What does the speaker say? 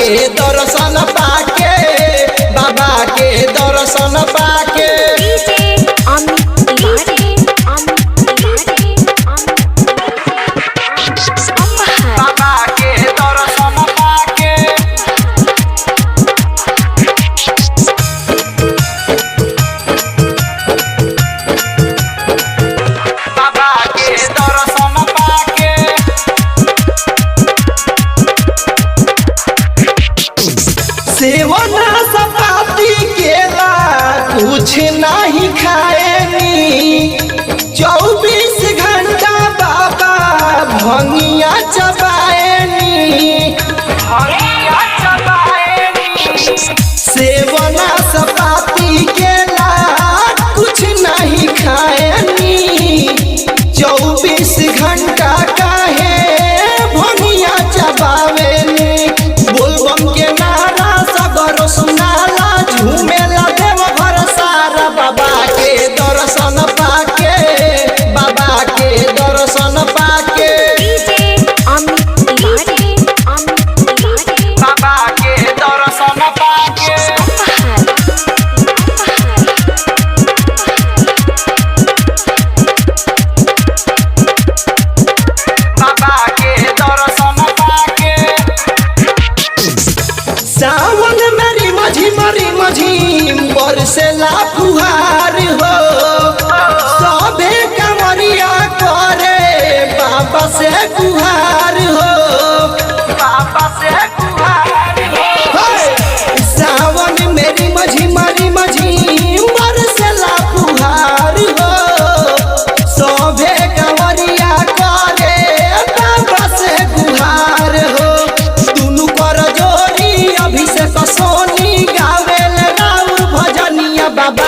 के दर्शन पाके, बाबा के दर्शन पाके। सेवन सपाती केला कुछ नहीं खाएनी, 24 घंटा बाबा भंगिया चबाएनी। सेवन सपाती केला कुछ नहीं खाएनी, 24 घंटा काहे भंगिया चबावेनी। बोलबम के नारा सगरो सुनाला, झूमेला देव घर सारा। बाबा के दर्शन पाके, बाबा के दर्शन पाके, बाबा के दर्शन पाके। बाबा के दर्शन पाके। सावन मेरी मझी बरसेला फुहार हो, सबे कमरिया करे बाबा से गुहार हो, बाबा से गुहार हो। सावन मेरी मझी बरसेला फुहार हो, सबे कमरिया करे बाबा से गुहार हो। दुनु कर जोड़ी अभिषेक सोनी गावेल राउर भजनिया बाबा